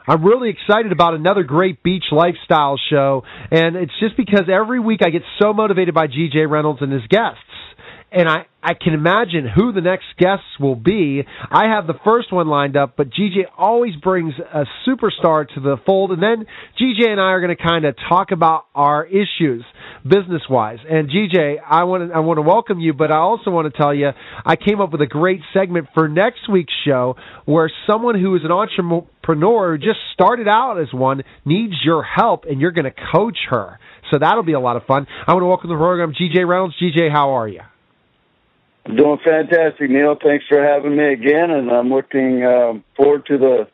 I'm really excited about another great beach lifestyle show, and it's just because every week I get so motivated by G.J. Reynolds and his guests. And I can imagine who the next guests will be. I have the first one lined up, but GJ always brings a superstar to the fold. And then GJ and I are going to kind of talk about our issues business-wise. And GJ, I want to welcome you, but I also want to tell you I came up with a great segment for next week's show where someone who is an entrepreneur who just started out as one needs your help, and you're going to coach her. So that'll be a lot of fun. I want to welcome to the program GJ Reynolds. GJ, how are you? Doing fantastic, Neil. Thanks for having me again, and I'm looking forward to the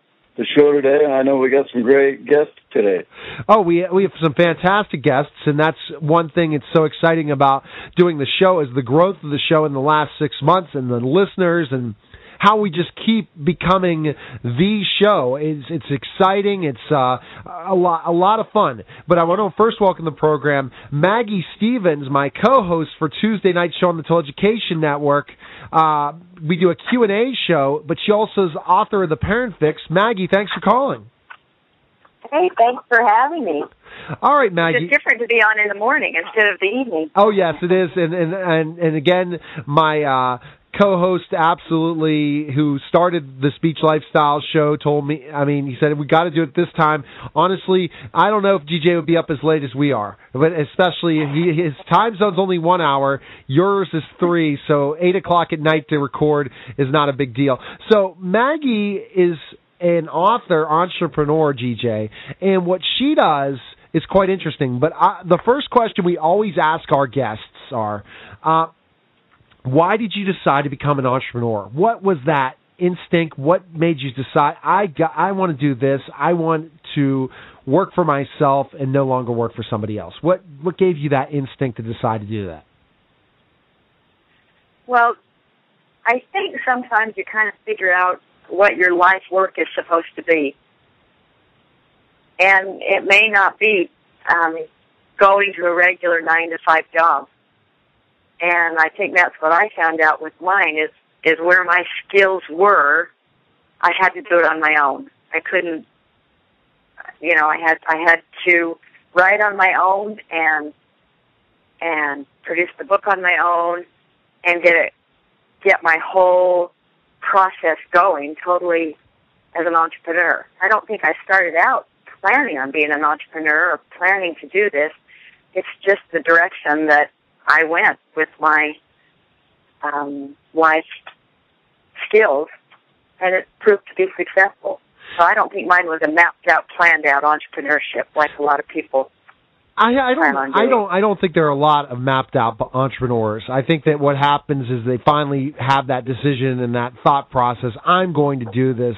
show today, and I know we got some great guests today. Oh, we have some fantastic guests, and that's one thing that's so exciting about doing the show is the growth of the show in the last 6 months and the listeners and how we just keep becoming the show. It's exciting. It's a lot of fun. But I want to first welcome the program Maggie Stevens, my co-host for Tuesday night show on the Education Network. We do a Q&A show, but she also is the author of The Parent Fix. Maggie, thanks for calling. Hey, thanks for having me. All right, Maggie. It's different to be on in the morning instead of the evening. Oh, yes, it is. And again, my co-host, absolutely, who started the Speech Lifestyle show, told me, he said, we got to do it this time. Honestly, I don't know if GJ would be up as late as we are, but especially his time zone's only 1 hour, yours is 3, so 8 o'clock at night to record is not a big deal. So Maggie is an author, entrepreneur, GJ, and what she does is quite interesting. But the first question we always ask our guests are, why did you decide to become an entrepreneur? What was that instinct? What made you decide, I want to do this, I want to work for myself and no longer work for somebody else? What gave you that instinct to decide to do that? Well, I think sometimes you kind of figure out what your life work is supposed to be. And it may not be going to a regular 9-to-5 job. And I think that's what I found out with mine is where my skills were, I had to do it on my own. I couldn't, I had to write on my own and produce the book on my own and get my whole process going totally as an entrepreneur. I don't think I started out planning on being an entrepreneur or planning to do this. It's just the direction that I went with my life skills, and it proved to be successful. So I don't think mine was a mapped-out, planned-out entrepreneurship like a lot of people. I don't think there are a lot of mapped-out entrepreneurs. I think that what happens is they finally have that decision and that thought process. I'm going to do this.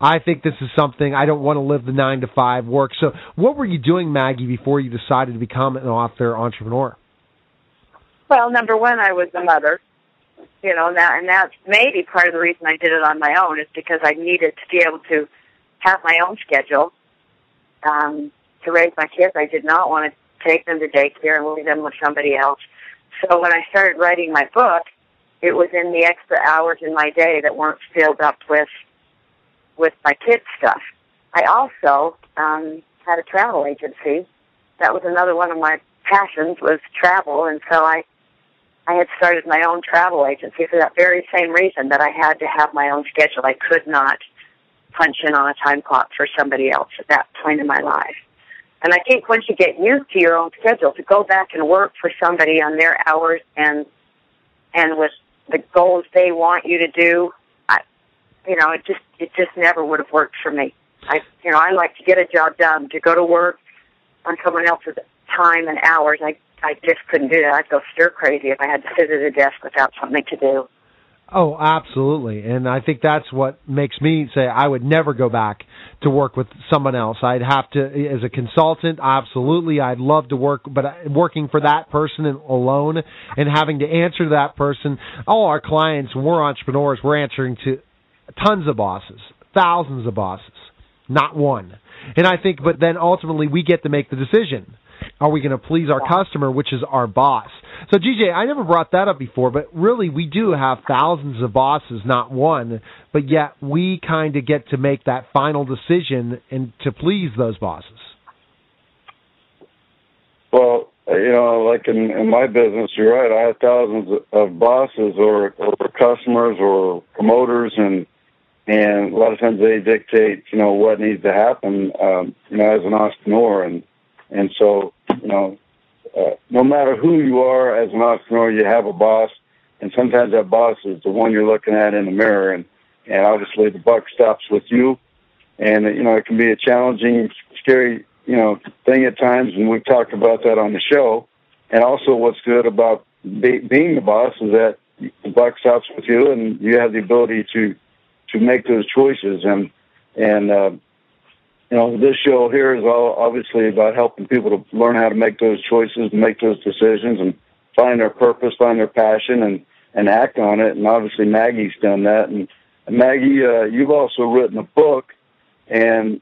I think this is something, I don't want to live the 9-to-5 work. So what were you doing, Maggie, before you decided to become an author entrepreneur? Well, number one, I was a mother, and that's maybe part of the reason I did it on my own is because I needed to be able to have my own schedule to raise my kids. I did not want to take them to daycare and leave them with somebody else. So when I started writing my book, it was in the extra hours in my day that weren't filled up with my kids' stuff. I also had a travel agency. That was another one of my passions was travel, and so I had started my own travel agency for that very same reason, that I had to have my own schedule. I could not punch in on a time clock for somebody else at that point in my life. And I think once you get used to your own schedule, to go back and work for somebody on their hours and with the goals they want you to do, it just never would have worked for me. I like to get a job done. To go to work on someone else's time and hours, I just couldn't do that. I'd go stir crazy if I had to sit at a desk without something to do. Oh, absolutely. And I think that's what makes me say I would never go back to work with someone else. I'd have to, as a consultant, absolutely, I'd love to work, but working for that person alone and having to answer to that person, all our clients, when we're entrepreneurs, we're answering to tons of bosses, thousands of bosses, not one. And I think, but then ultimately we get to make the decision. Are we going to please our customer, which is our boss? So, GJ, I never brought that up before, but really we do have thousands of bosses, not one, but yet we kind of get to make that final decision and to please those bosses. Well, like in my business, you're right. I have thousands of bosses or customers or promoters, and a lot of times they dictate, what needs to happen, as an entrepreneur. And so, no matter who you are as an entrepreneur, you have a boss, and sometimes that boss is the one you're looking at in the mirror, and obviously the buck stops with you. And, it can be a challenging, scary, thing at times, and we've talked about that on the show. And also what's good about being the boss is that the buck stops with you, and you have the ability to make those choices. And this show here is all obviously about helping people to learn how to make those choices, make those decisions, and find their purpose, find their passion, and act on it. And obviously Maggie's done that. And Maggie, you've also written a book. And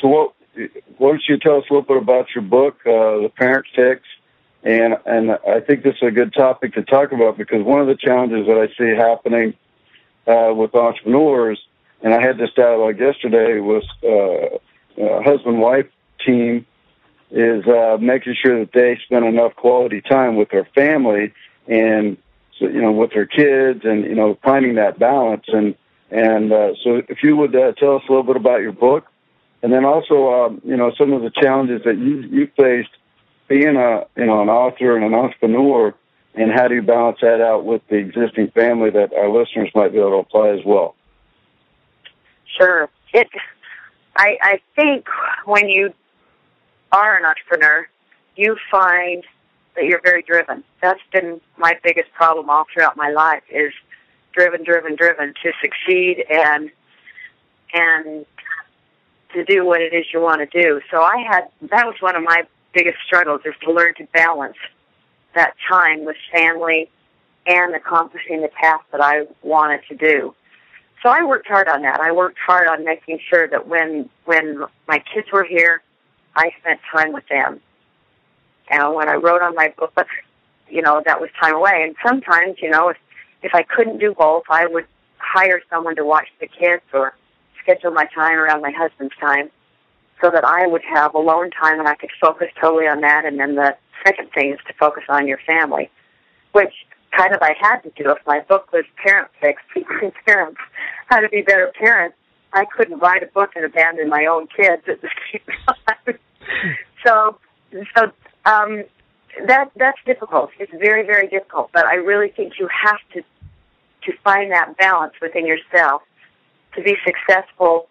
so why don't you tell us a little bit about your book, The Parent Fix? And I think this is a good topic to talk about, because one of the challenges that I see happening with entrepreneurs, and I had this dialogue yesterday with a husband-wife team, is making sure that they spend enough quality time with their family and, with their kids, and, finding that balance. And so if you would tell us a little bit about your book, and then also, some of the challenges that you faced being an author and an entrepreneur, and how do you balance that out with the existing family that our listeners might be able to apply as well? Sure. I think when you are an entrepreneur, you find that you're very driven. That's been my biggest problem all throughout my life, is driven to succeed and to do what it is you want to do. So that was one of my biggest struggles, is to learn to balance that time with family and accomplishing the task that I wanted to do. So I worked hard on that. I worked hard on making sure that when my kids were here, I spent time with them. And when I wrote on my book, that was time away. And sometimes, if I couldn't do both, I would hire someone to watch the kids or schedule my time around my husband's time, so that I would have alone time and I could focus totally on that. And then the second thing is to focus on your family, which kind of I had to do. If my book was Parent Fix, teaching parents how to be better parents, I couldn't write a book and abandon my own kids at the same time. So that's difficult. It's very, very difficult. But I really think you have to find that balance within yourself to be successful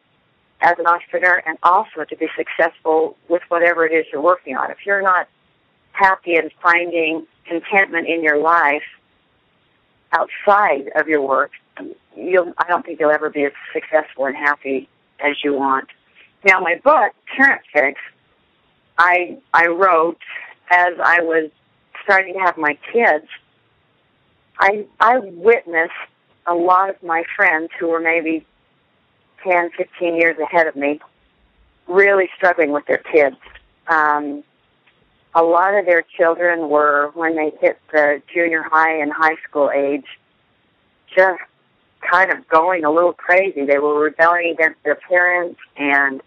as an entrepreneur, and also to be successful with whatever it is you're working on. If you're not happy and finding contentment in your life outside of your work, I don't think you'll ever be as successful and happy as you want. Now, my book, Parent Fix, I wrote as I was starting to have my kids. I witnessed a lot of my friends who were maybe 10, 15 years ahead of me really struggling with their kids. A lot of their children were, when they hit the junior high and high school age, just kind of going a little crazy. They were rebelling against their parents, and,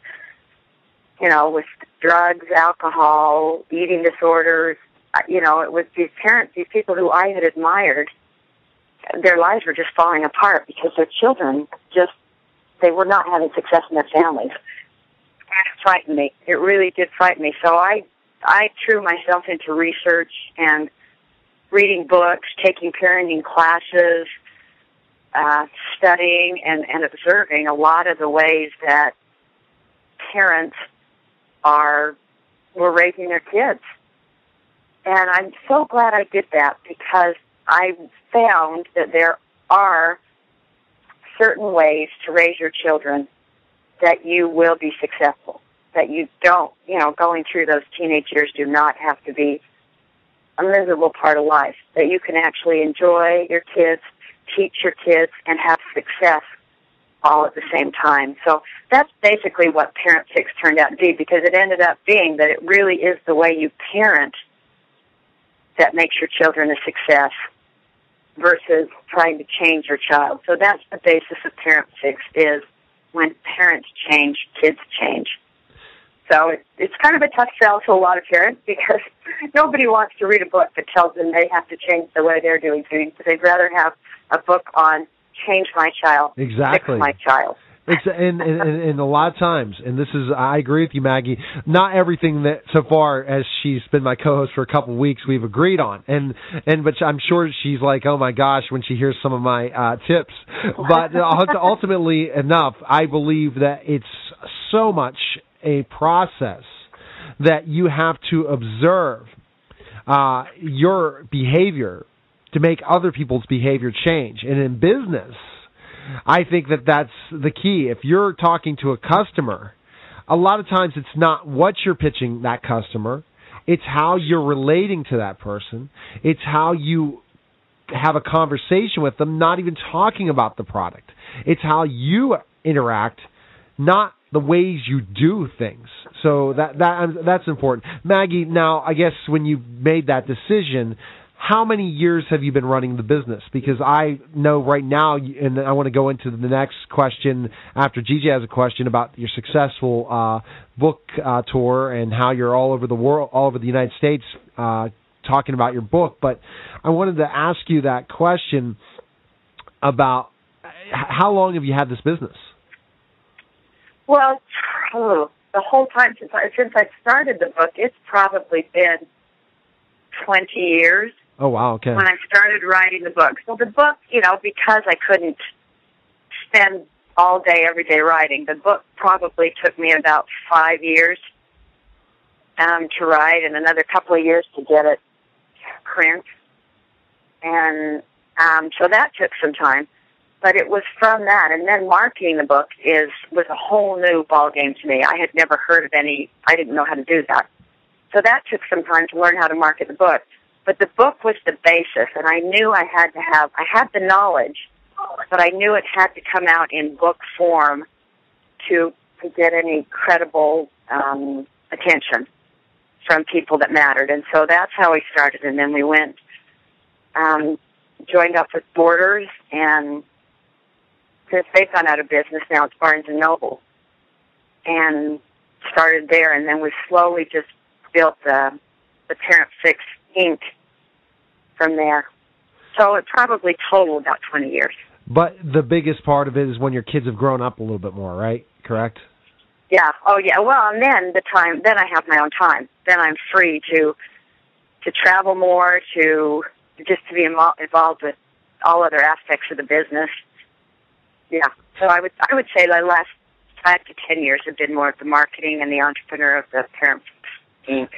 with drugs, alcohol, eating disorders. It was these parents, these people who I had admired, their lives were just falling apart because their children they were not having success in their families. It frightened me. It really did frighten me. So I threw myself into research and reading books, taking parenting classes, studying and observing a lot of the ways that parents were raising their kids. And I'm so glad I did that, because I found that there are certain ways to raise your children that you will be successful, that you don't, going through those teenage years do not have to be a miserable part of life, that you can actually enjoy your kids, teach your kids, and have success all at the same time. So that's basically what Parent Fix turned out to be, because it ended up being that it really is the way you parent that makes your children a success versus trying to change your child. So that's the basis of Parent Fix, is when parents change, kids change. So it's kind of a tough sell to a lot of parents because nobody wants to read a book that tells them they have to change the way they're doing things. They'd rather have a book on change my child, exactly. fix my child. And a lot of times, and this is, I agree with you, Maggie, not everything that so far as she's been my co-host for a couple of weeks we've agreed on. But I'm sure she's like, oh my gosh, when she hears some of my tips. But ultimately enough, I believe that it's so much a process that you have to observe your behavior to make other people's behavior change. And in business, I think that that's the key. If you're talking to a customer, a lot of times it's not what you're pitching that customer. It's how you're relating to that person. It's how you have a conversation with them, not even talking about the product. It's how you interact, not the ways you do things. So that's important. Maggie, now, I guess when you made that decision, how many years have you been running the business? Because I know right now, and I want to go into the next question after GJ has a question about your successful book tour and how you're all over the world, all over the United States, talking about your book. But I wanted to ask you that question about how long have you had this business? Well, the whole time since I started the book, it's probably been 20 years. Oh, wow, okay. When I started writing the book. So the book, because I couldn't spend all day, every day writing, the book probably took me about 5 years to write and another couple of years to get it print. And so that took some time. But it was from that. And then marketing the book was a whole new ballgame to me. I had never heard of I didn't know how to do that. So that took some time to learn how to market the book. But the book was the basis, and I knew I had the knowledge, but I knew it had to come out in book form to get any credible attention from people that mattered. And so that's how we started. And then we went, joined up with Borders, and since they've gone out of business now, it's Barnes & Noble, and started there. And then we slowly just built the Parent Fix Inc. from there. So it probably totaled about 20 years. But the biggest part of it is when your kids have grown up a little bit more, right? Correct? Yeah. Oh, yeah. Well, and then then I have my own time. Then I'm free to travel more, to be involved with all other aspects of the business. Yeah. So I would say the last 5 to 10 years have been more of the marketing and the entrepreneur of the Parent Fix Inc.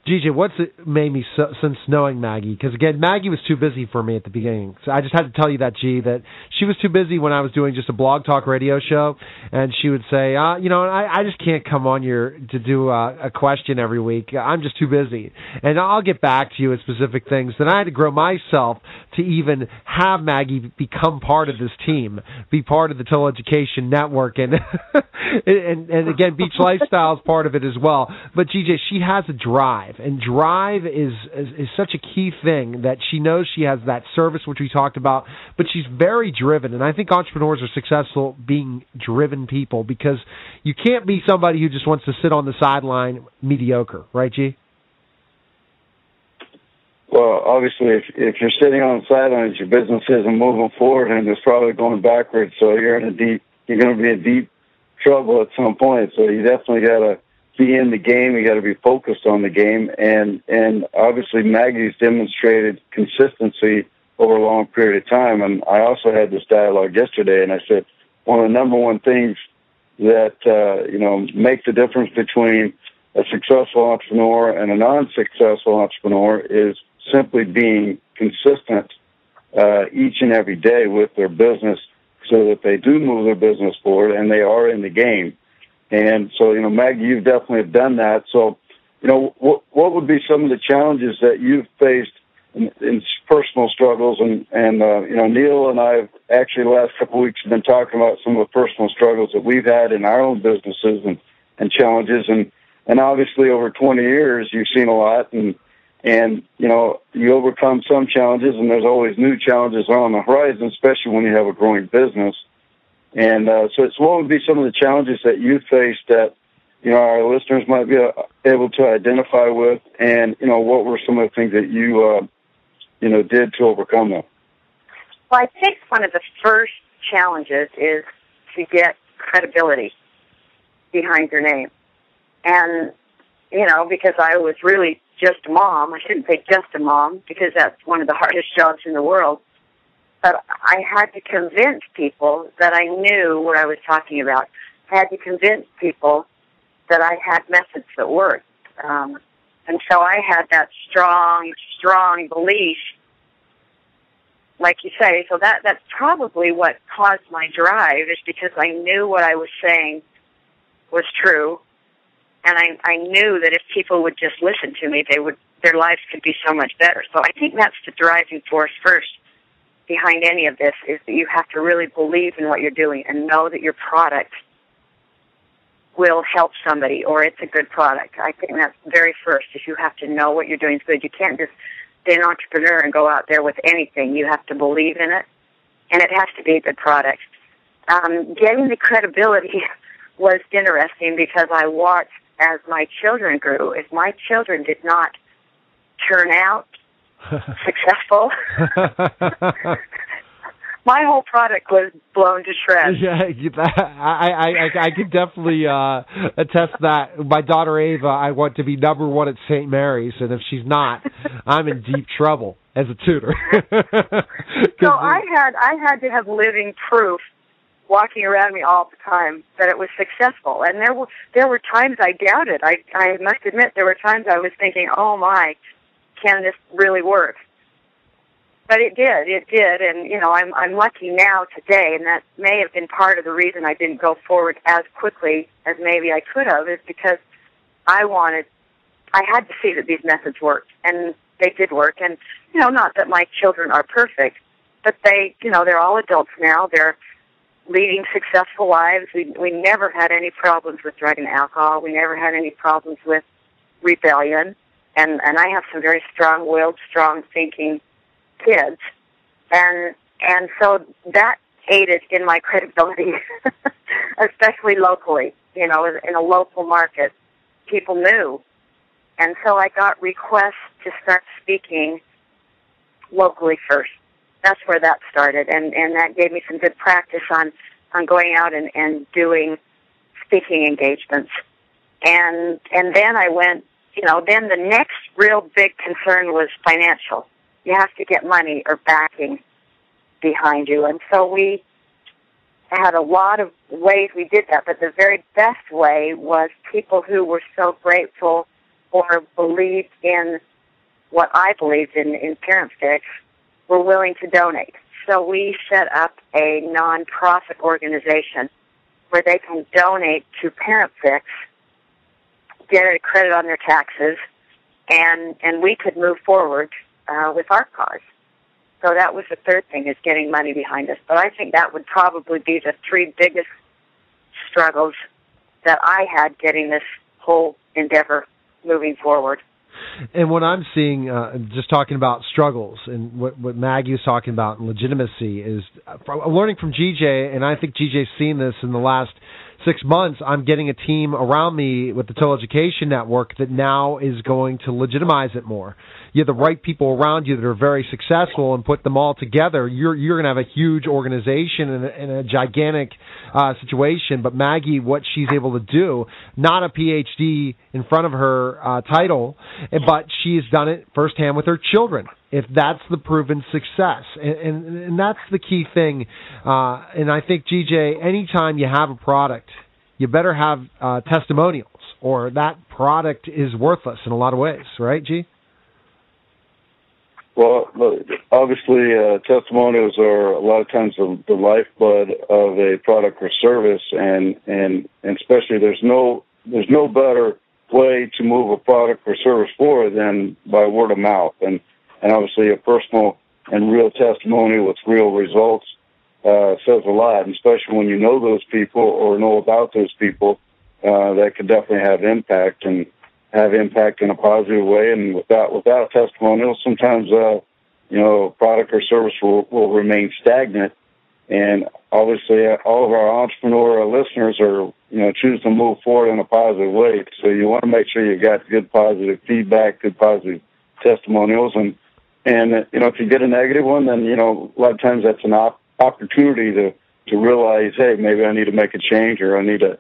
GJ, what's it made me since knowing Maggie? Because, again, Maggie was too busy for me at the beginning. So I just had to tell you that, G, that she was too busy when I was doing just a blog talk radio show. And she would say, I just can't come on here to do a question every week. I'm just too busy. And I'll get back to you with specific things. Then I had to grow myself to even have Maggie become part of this team, be part of the Total Education Network. And, and again, Beach Lifestyle is part of it as well. But, GJ, she has a drive. And drive is such a key thing that she knows she has that service, which we talked about, but she's very driven. And I think entrepreneurs are successful being driven people because you can't be somebody who just wants to sit on the sideline mediocre, right, G? Well, obviously, if you're sitting on the sidelines, your business isn't moving forward and it's probably going backwards, so you're going to be in deep trouble at some point. So you definitely got to be in the game. You got to be focused on the game, and obviously Maggie's demonstrated consistency over a long period of time. And I also had this dialogue yesterday, and I said one of the number one things that make the difference between a successful entrepreneur and a non-successful entrepreneur is simply being consistent each and every day with their business, so that they do move their business forward and they are in the game. And so, Maggie, you've definitely done that. So, what would be some of the challenges that you've faced in personal struggles? And Neil and I have actually the last couple of weeks have been talking about some of the personal struggles that we've had in our own businesses and challenges. And obviously over 20 years, you've seen a lot. And And, you overcome some challenges, and there's always new challenges on the horizon, especially when you have a growing business. And so what would be some of the challenges that you faced that, our listeners might be able to identify with, and, what were some of the things that you, did to overcome them? Well, I think one of the first challenges is to get credibility behind your name. And, because I was really just a mom, I shouldn't say just a mom, because that's one of the hardest jobs in the world, but I had to convince people that I knew what I was talking about. I had to convince people that I had methods that worked. And so I had that strong belief, like you say. So that's probably what caused my drive, is because I knew what I was saying was true. And I knew that if people would just listen to me, their lives could be so much better. So I think that's the driving force first behind any of this, is that you have to really believe in what you're doing and know that your product will help somebody, or it's a good product. I think that's very first, is you have to know what you're doing is good. You can't just be an entrepreneur and go out there with anything. You have to believe in it, and it has to be a good product. Getting the credibility was interesting, because I watched as my children grew. If my children did not turn out successful, my whole product was blown to shreds. Yeah, I could definitely attest that. My daughter Ava, I want to be number one at St. Mary's, and if she's not, I'm in deep trouble as a tutor. So I had to have living proof walking around me all the time that it was successful. And there were times I doubted. I must admit, there were times I was thinking, oh my, can this really work? But it did, and I'm lucky now today, and that may have been part of the reason I didn't go forward as quickly as maybe I could have, is because I had to see that these methods worked, and they did work. And not that my children are perfect, but they're all adults now. They're leading successful lives. We never had any problems with drug and alcohol. We never had any problems with rebellion. And I have some very strong-willed, strong-thinking kids. And so that aided in my credibility, especially locally, in a local market. People knew. And so I got requests to start speaking locally first. That's where that started, and that gave me some good practice on going out and doing speaking engagements. And then I went, then the next real big concern was financial. You have to get money or backing behind you. And so we had a lot of ways we did that, but the very best way was people who were so grateful or believed in what I believed in Parent Fix were willing to donate. So we set up a nonprofit organization where they can donate to Parent Fix, get a credit on their taxes, and we could move forward with our cause. So that was the third thing, is getting money behind us. But I think that would probably be the three biggest struggles that I had getting this whole endeavor moving forward. And what I'm seeing, just talking about struggles, and what Maggie was talking about, and legitimacy, is learning from GJ, and I think GJ's seen this in the last 6 months. I'm getting a team around me with the Total Education Network that now is going to legitimize it more. You have the right people around you that are very successful, and put them all together, you're going to have a huge organization and a gigantic situation. But Maggie, what she's able to do, not a PhD in front of her title, but she's done it firsthand with her children. If that's the proven success, and that's the key thing. And I think, GJ, anytime you have a product, you better have testimonials, or that product is worthless in a lot of ways, right, G? Well, obviously, testimonials are a lot of times the lifeblood of a product or service, and especially there's no better way to move a product or service forward than by word of mouth, and obviously a personal and real testimony with real results says a lot, and especially when you know those people or know about those people, that could definitely have impact. And have impact in a positive way. And without a testimonial, sometimes a product or service will remain stagnant. And obviously, all of our entrepreneur listeners are choose to move forward in a positive way. So you want to make sure you got good positive feedback, good positive testimonials, and if you get a negative one, then a lot of times that's an opportunity to realize, hey, maybe I need to make a change, or I need to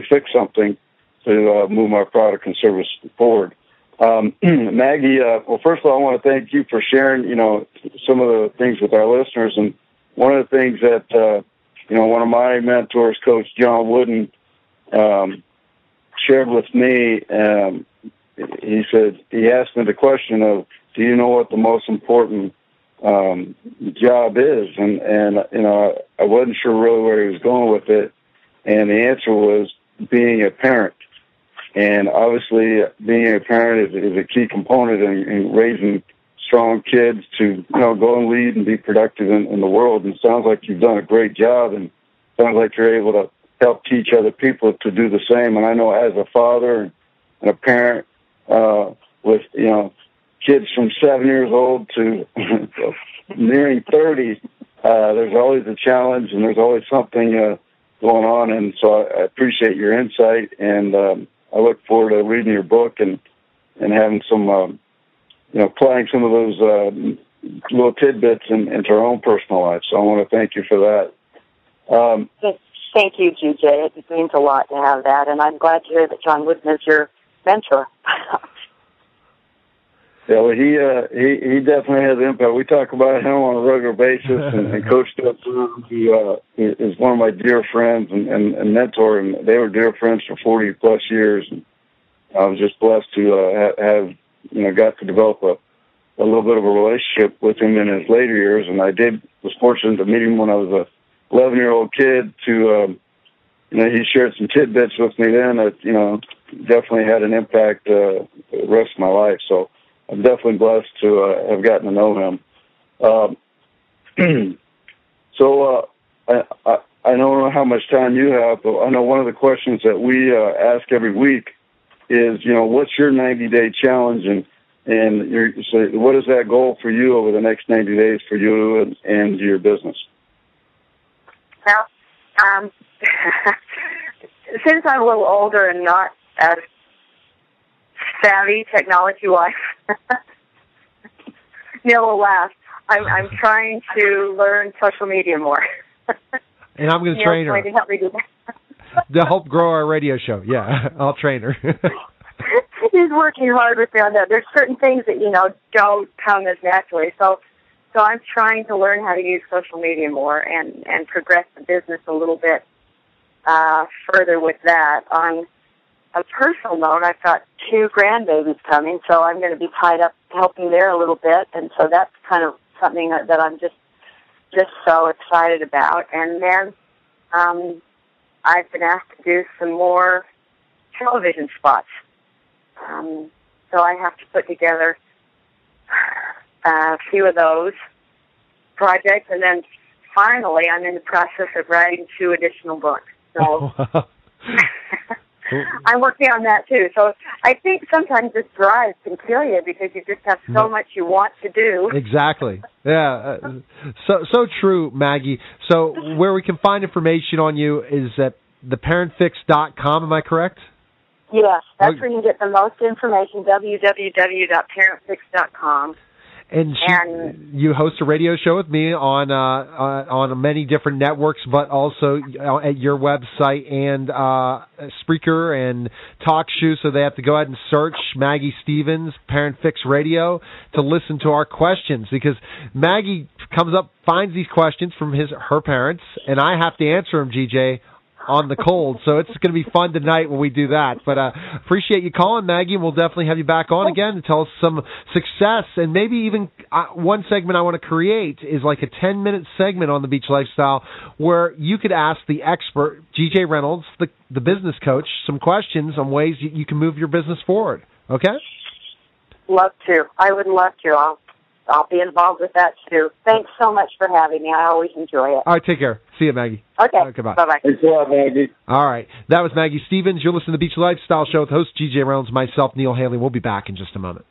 fix something to move my product and service forward. Maggie, well, first of all, I want to thank you for sharing, some of the things with our listeners. And one of the things that, one of my mentors, Coach John Wooden, shared with me, he said, he asked me the question of, do you know what the most important job is? And I wasn't sure really where he was going with it. And the answer was being a parent. And obviously, being a parent is a key component in raising strong kids to go and lead and be productive in the world. And it sounds like you've done a great job, and it sounds like you're able to help teach other people to do the same. And I know as a father and a parent with kids from 7 years old to nearing 30, there's always a challenge, and there's always something going on. And so I appreciate your insight, and I look forward to reading your book and having some, applying some of those little tidbits into our own personal life. So I want to thank you for that. Thank you, GJ. It means a lot to have that, and I'm glad to hear that John Wooden is your mentor. Yeah, well, he definitely has impact. We talk about him on a regular basis, and Coach Jerome, who is one of my dear friends and mentor, and they were dear friends for 40-plus years. And I was just blessed to have got to develop a little bit of a relationship with him in his later years. And I was fortunate to meet him when I was a 11-year-old kid. He shared some tidbits with me then that definitely had an impact the rest of my life. So I'm definitely blessed to have gotten to know him. So I don't know how much time you have, but I know one of the questions that we ask every week is, what's your 90-day challenge, and so what is that goal for you over the next 90 days for you and your business? Well, since I'm a little older and not as savvy technology-wise, Neil will laugh. I'm trying to learn social media more. And I'm going to train her. To help me do that. To help grow our radio show. Yeah, I'll train her. He's working hard with me on that. There's certain things that, don't come as naturally. So I'm trying to learn how to use social media more and progress the business a little bit further with that. On a personal note, I've got 2 grandbabies coming, so I'm going to be tied up helping there a little bit, and so that's kind of something that I'm just so excited about. And then I've been asked to do some more television spots. So I have to put together a few of those projects, and then finally I'm in the process of writing 2 additional books. So I'm working on that too. So I think sometimes this drive can kill you because you just have so much you want to do. Exactly. Yeah. So true, Maggie. So where we can find information on you is at theparentfix.com. Am I correct? Yes, that's where you can get the most information, www.parentfix.com. And you host a radio show with me on many different networks, but also at your website and Spreaker and TalkShoe. So they have to go ahead and search Maggie Stevens, Parent Fix Radio, to listen to our questions, because Maggie finds these questions from her parents, and I have to answer them, GJ, on the cold. So it's going to be fun tonight when we do that. But appreciate you calling, Maggie, and we'll definitely have you back on again to tell us some success. And maybe even one segment I want to create is like a 10-minute segment on the beach lifestyle where you could ask the expert, GJ Reynolds, the business coach, some questions on ways you can move your business forward. Okay? Love to. I would love to. I'll be involved with that too. Thanks so much for having me. I always enjoy it. All right, take care. See you, Maggie. Okay. Goodbye. Bye-bye. Thanks a lot, Maggie. All right. That was Maggie Stevens. You're listening to the Beach Lifestyle Show with host G.J. Reynolds, myself, Neil Haley. We'll be back in just a moment.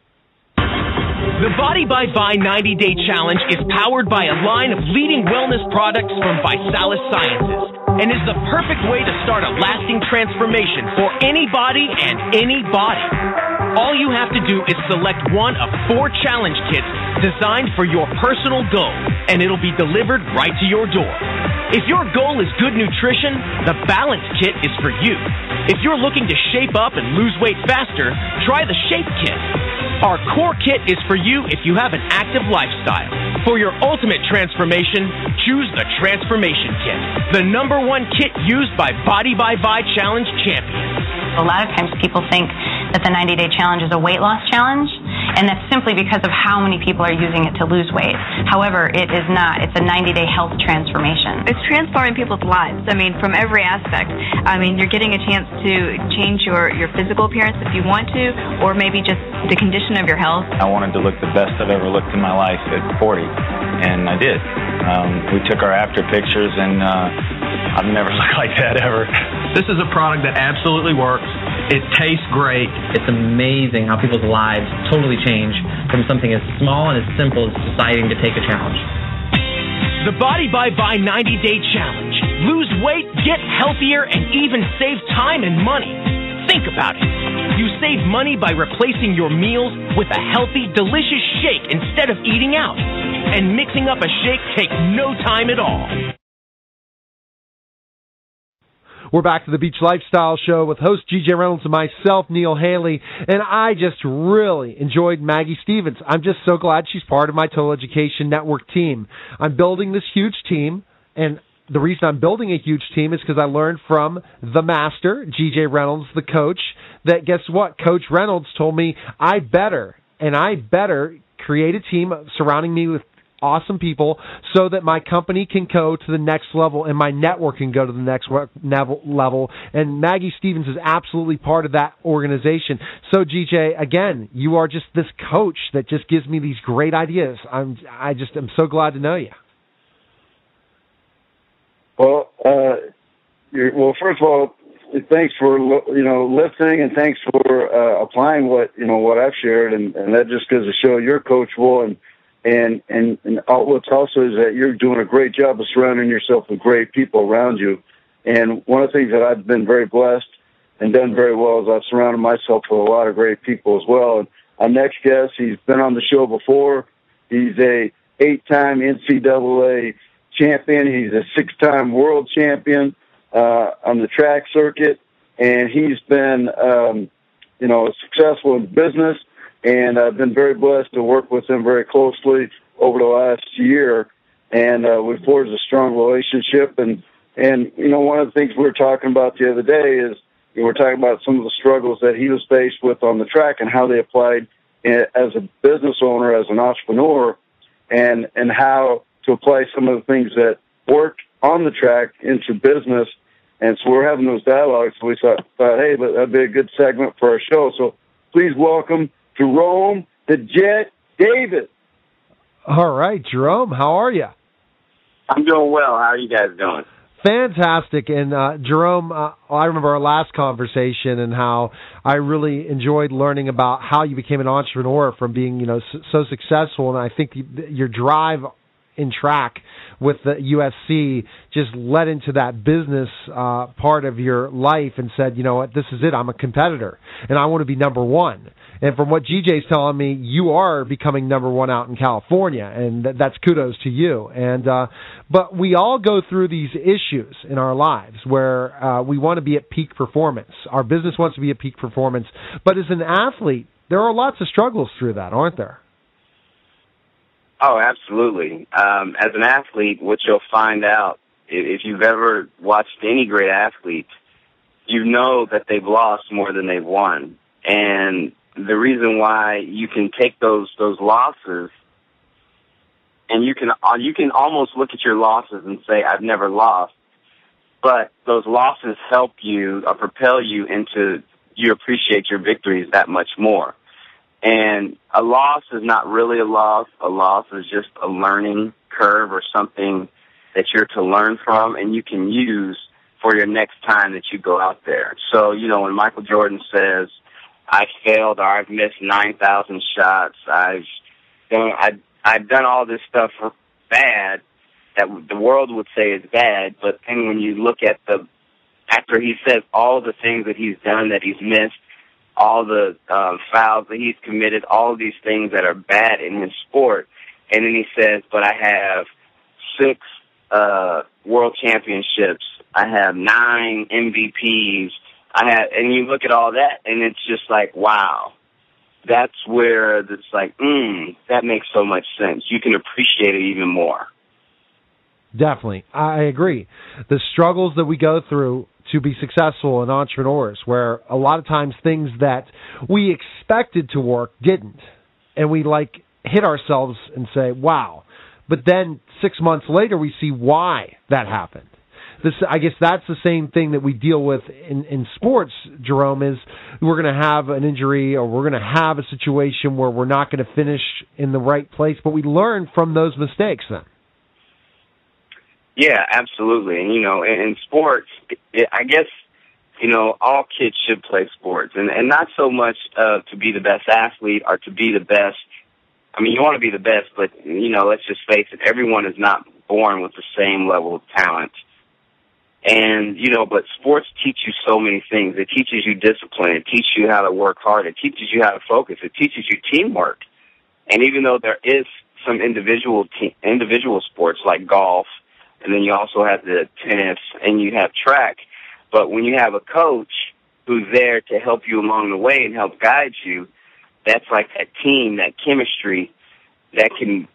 The Body by Vi 90-Day Challenge is powered by a line of leading wellness products from Visalis Sciences and is the perfect way to start a lasting transformation for any body and any body. All you have to do is select one of 4 challenge kits designed for your personal goal, and it'll be delivered right to your door. If your goal is good nutrition, the Balance Kit is for you. If you're looking to shape up and lose weight faster, try the Shape Kit. Our Core Kit is for you if you have an active lifestyle. For your ultimate transformation, choose the Transformation Kit, the #1 kit used by Body by Vi Challenge champions. A lot of times people think that the 90-day challenge is a weight loss challenge, and that's simply because of how many people are using it to lose weight. However, it is not. It's a 90-day health transformation. It's transforming people's lives, I mean, from every aspect. I mean, you're getting a chance to change your physical appearance if you want to, or maybe just the condition of your health. I wanted to look the best I've ever looked in my life at 40, and I did. We took our after pictures, and I've never looked like that ever. This is a product that absolutely works. It tastes great. It's amazing how people's lives totally change from something as small and as simple as deciding to take a challenge. The Body by Vi 90-Day Challenge. Lose weight, get healthier, and even save time and money. Think about it. You save money by replacing your meals with a healthy, delicious shake instead of eating out. And mixing up a shake takes no time at all. We're back to the Beach Lifestyle Show with host G.J. Reynolds and myself, Neil Haley, and I just really enjoyed Maggie Stevens. I'm just so glad she's part of my Total Education Network team. I'm building this huge team, and the reason I'm building a huge team is because I learned from the master, G.J. Reynolds, the coach, that guess what? Coach Reynolds told me I better create a team surrounding me with awesome people so that my company can go to the next level and my network can go to the next level. And Maggie Stevens is absolutely part of that organization. So, GJ, again, you are just this coach that just gives me these great ideas. I'm so glad to know you. Well, first of all, thanks for listening, and thanks for applying what I've shared, and that just goes to show you're coachable, and what's also is that you're doing a great job of surrounding yourself with great people around you. And one of the things that I've been very blessed and done very well is I've surrounded myself with a lot of great people as well. And our next guest, he's been on the show before. He's a 8-time NCAA champion. He's a 6-time world champion on the track circuit, and he's been successful in business. And I've been very blessed to work with him very closely over the last year, and we forged a strong relationship. And one of the things we were talking about the other day is we were talking about some of the struggles that he was faced with on the track and how they applied as a business owner, as an entrepreneur, and how to apply some of the things that worked on the track into business. And so we're having those dialogues. So we thought, hey, that'd be a good segment for our show. So please welcome Jerome, the Jet Davis. All right, Jerome, how are you? I'm doing well. How are you guys doing? Fantastic. And Jerome, I remember our last conversation and how I really enjoyed learning about how you became an entrepreneur from being, so successful. And I think your drive in track with the USC just led into that business part of your life and said, you know what, this is it. I'm a competitor and I want to be number one. And from what GJ's telling me, you are becoming number one out in California, and that's kudos to you. And but we all go through these issues in our lives where we want to be at peak performance. Our business wants to be at peak performance. But as an athlete, there are lots of struggles through that, aren't there? Oh, absolutely. As an athlete, what you'll find out, if you've ever watched any great athlete, you know that they've lost more than they've won. And the reason why you can take those losses, and you can almost look at your losses and say, I've never lost, but those losses help you or propel you into, you appreciate your victories that much more. And a loss is not really a loss. A loss is just a learning curve or something that you're to learn from and you can use for your next time that you go out there. So, you know, when Michael Jordan says, I failed or I've missed 9,000 shots, I've done all this stuff bad that the world would say is bad, but then when you look at after he says all the things that he's done, that he's missed, all the fouls that he's committed, all of these things that are bad in his sport, and then he says, but I have 6 world championships, I have 9 MVPs, and you look at all that, and it's just like, wow. That's where it's like, that makes so much sense. You can appreciate it even more. Definitely. I agree. The struggles that we go through to be successful in entrepreneurs, where a lot of times things that we expected to work didn't. And we hit ourselves and say, wow. But then 6 months later, we see why that happened. I guess that's the same thing that we deal with in sports, Jerome, is we're going to have an injury or we're going to have a situation where we're not going to finish in the right place, but we learn from those mistakes then. Yeah, absolutely. And, you know, in sports, I guess, you know, all kids should play sports. And not so much to be the best athlete or to be the best. I mean, you want to be the best, but, you know, let's just face it, everyone is not born with the same level of talent. And, you know, but sports teach you so many things. It teaches you discipline. It teaches you how to work hard. It teaches you how to focus. It teaches you teamwork. And even though there is some individual sports like golf, and then you also have the tennis and you have track, but when you have a coach who's there to help you along the way and help guide you, that's like that team, that chemistry that you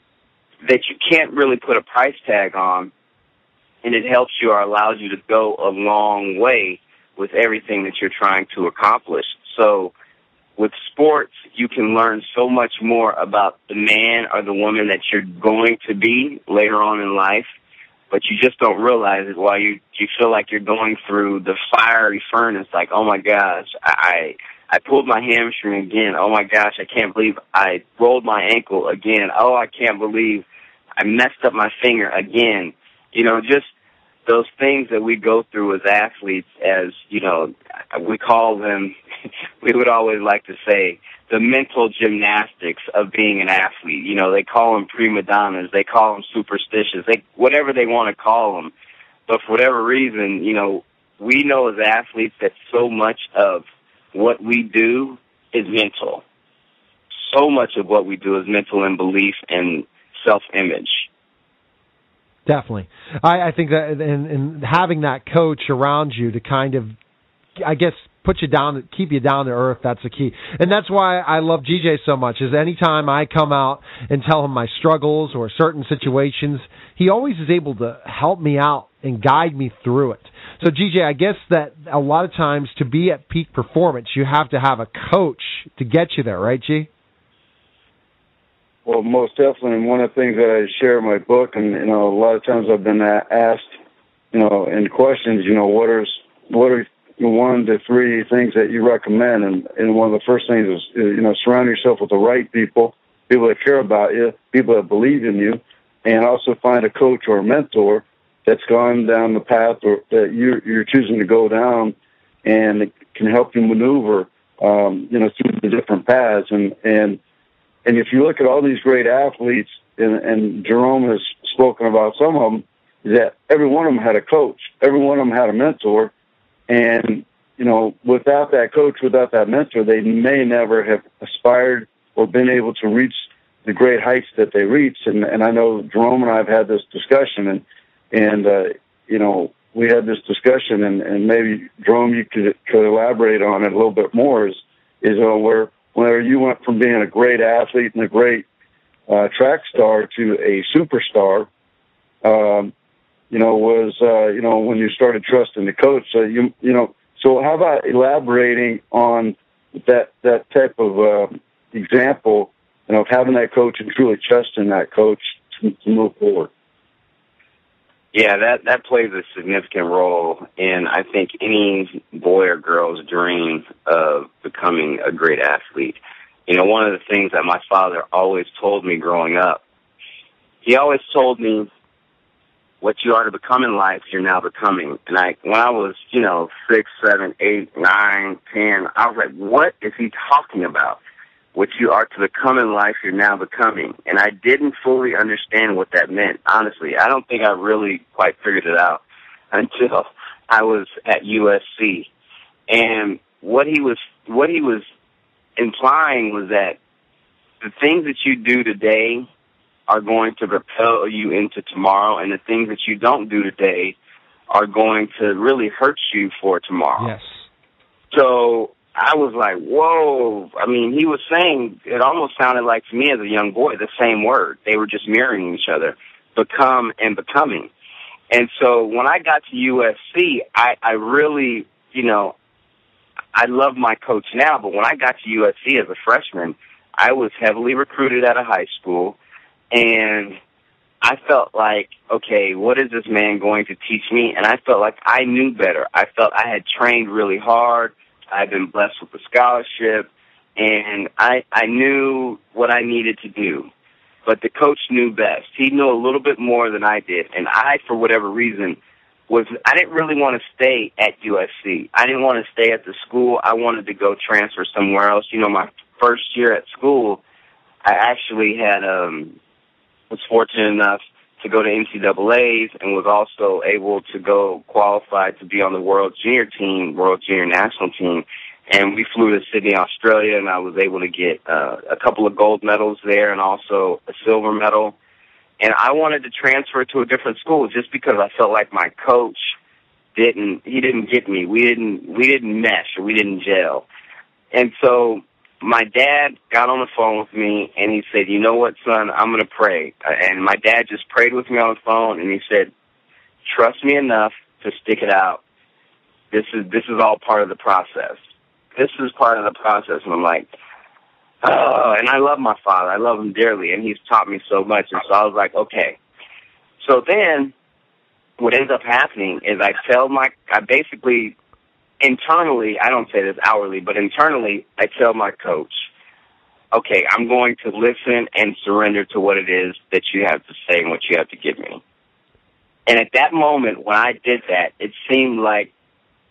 can't really put a price tag on. And it helps you or allows you to go a long way with everything that you're trying to accomplish. So with sports, you can learn so much more about the man or the woman that you're going to be later on in life, but you just don't realize it while you feel like you're going through the fiery furnace, like, oh, my gosh, I pulled my hamstring again. Oh, my gosh, I can't believe I rolled my ankle again. Oh, I can't believe I messed up my finger again. You know, just those things that we go through as athletes, as, you know, we call them, we would always like to say, the mental gymnastics of being an athlete. You know, they call them prima donnas, they call them superstitious, whatever they want to call them. But for whatever reason, you know, we know as athletes that so much of what we do is mental. So much of what we do is mental and belief and self-image. Definitely. I think that and having that coach around you to kind of, I guess, put you down, keep you down to earth, that's the key. And that's why I love GJ so much, is anytime I come out and tell him my struggles or certain situations, he always is able to help me out and guide me through it. So, GJ, I guess that a lot of times to be at peak performance, you have to have a coach to get you there, right, G? Well, most definitely. And one of the things that I share in my book, and, you know, a lot of times I've been asked, you know, in questions, you know, what are 1 to 3 things that you recommend? And one of the first things is, you know, surround yourself with the right people that care about you, people that believe in you, and also find a coach or a mentor that's gone down the path or that you're choosing to go down, and it can help you maneuver, you know, through the different paths. And if you look at all these great athletes, and Jerome has spoken about some of them, that every one of them had a coach, every one of them had a mentor, and, you know, without that coach, without that mentor, they may never have aspired or been able to reach the great heights that they reached. And I know Jerome and I have had this discussion, and you know, we had this discussion, and maybe, Jerome, you could elaborate on it a little bit more, is where you went from being a great athlete and a great track star to a superstar, you know, was, you know, when you started trusting the coach. So, you know, so how about elaborating on that type of example, you know, of having that coach and truly trusting that coach to move forward? Yeah, that plays a significant role in, I think, any boy or girl's dream of becoming a great athlete. You know, one of the things that my father always told me growing up, he always told me, what you are to become in life, you're now becoming. And when I was, 6, 7, 8, 9, 10, I was like, what is he talking about? What you are to become in life, you're now becoming. And I didn't fully understand what that meant, honestly. I don't think I really quite figured it out until I was at USC. And what he was implying was that the things that you do today are going to propel you into tomorrow, and the things that you don't do today are going to really hurt you for tomorrow. Yes. So I was like, whoa. I mean, he was saying, it almost sounded like to me as a young boy, the same word. They were just mirroring each other, become and becoming. And so when I got to USC, I really, I love my coach now, but when I got to USC as a freshman, I was heavily recruited out of high school. And I felt like, okay, what is this man going to teach me? And I felt like I knew better. I felt I had trained really hard. I had been blessed with a scholarship. And I knew what I needed to do. But the coach knew best. He knew a little bit more than I did. And I, for whatever reason, I didn't really want to stay at USC. I didn't want to stay at the school. I wanted to go transfer somewhere else. My first year at school, I actually was fortunate enough to go to NCAAs and was also able to go qualify to be on the World Junior National Team. And we flew to Sydney, Australia, and I was able to get a couple of gold medals there and also a silver medal. And I wanted to transfer to a different school just because I felt like my coach didn't get me. We didn't mesh, or we didn't gel. And so my dad got on the phone with me, and he said, you know what, son, I'm going to pray. And my dad just prayed with me on the phone, and he said, trust me enough to stick it out. This is all part of the process. This is part of the process. And I'm like, oh, and I love my father. I love him dearly, and he's taught me so much. And so I was like, okay. So then what ends up happening is I basically internally, I don't say this outwardly, but internally, I tell my coach, okay, I'm going to listen and surrender to what it is that you have to say and what you have to give me. And at that moment, when I did that, it seemed like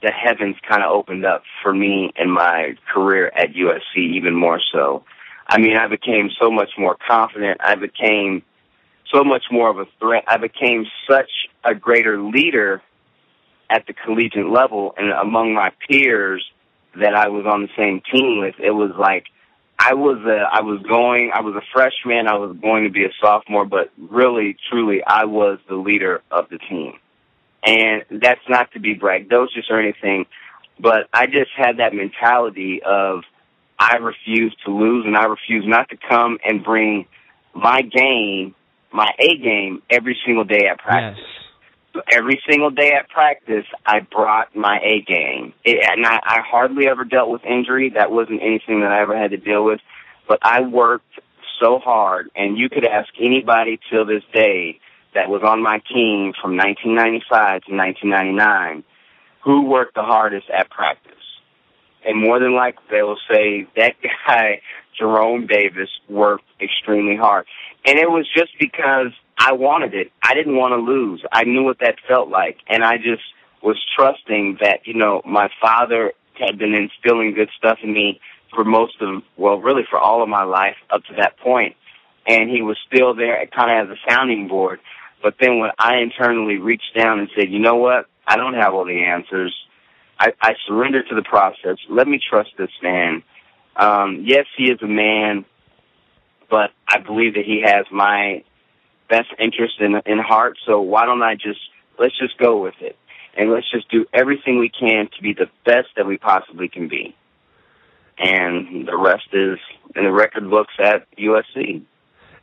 the heavens kind of opened up for me and my career at USC even more so. I mean, I became so much more confident. I became so much more of a threat. I became such a greater leader at the collegiate level and among my peers that I was on the same team with. It was like I was a freshman. I was going to be a sophomore, but really, truly, I was the leader of the team. And that's not to be braggadocious or anything, but I just had that mentality of I refuse to lose, and I refuse not to come and bring my game, my A game, every single day at practice. Yes. So every single day at practice, I brought my A game. And I hardly ever dealt with injury. That wasn't anything that I ever had to deal with. But I worked so hard, and you could ask anybody till this day that was on my team from 1995 to 1999 who worked the hardest at practice. And more than likely, they will say that guy, Jerome Davis, worked extremely hard. And it was just because I wanted it. I didn't want to lose. I knew what that felt like. And I just was trusting that, my father had been instilling good stuff in me for really for all of my life up to that point. And he was still there kind of as a sounding board. But then when I internally reached down and said, you know what, I don't have all the answers. I surrendered to the process. Let me trust this man. Yes, he is a man, but I believe that he has my best interest in heart. So why don't let's just go with it. And let's just do everything we can to be the best that we possibly can be. And the rest is in the record books at USC.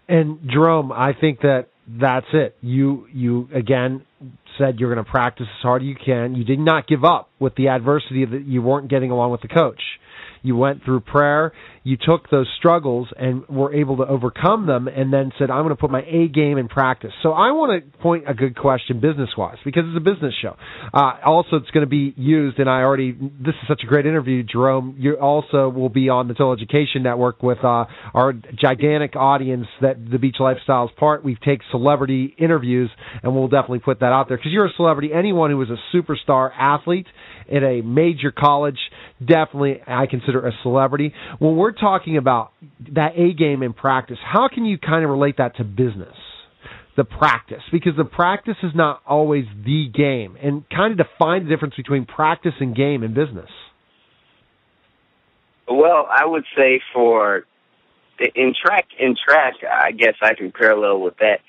And Jerome, I think that's it. You again said you're going to practice as hard as you can. You did not give up with the adversity that you weren't getting along with the coach. you went through prayer, you took those struggles and were able to overcome them, and then said, I'm going to put my A game in practice. So I want to point a good question business-wise, because it's a business show. Also, it's going to be used, and this is such a great interview, Jerome. You also will be on the Total Education Network with our gigantic audience that the Beach Lifestyle is part. We take celebrity interviews, and we'll definitely put that out there, because you're a celebrity. Anyone who is a superstar athlete in a major college, definitely I consider a celebrity. When we're talking about that A game in practice, how can you kind of relate that to business? The practice, because the practice is not always the game, and kind of define the difference between practice and game in business. Well, I would say in track, I guess I can parallel with that.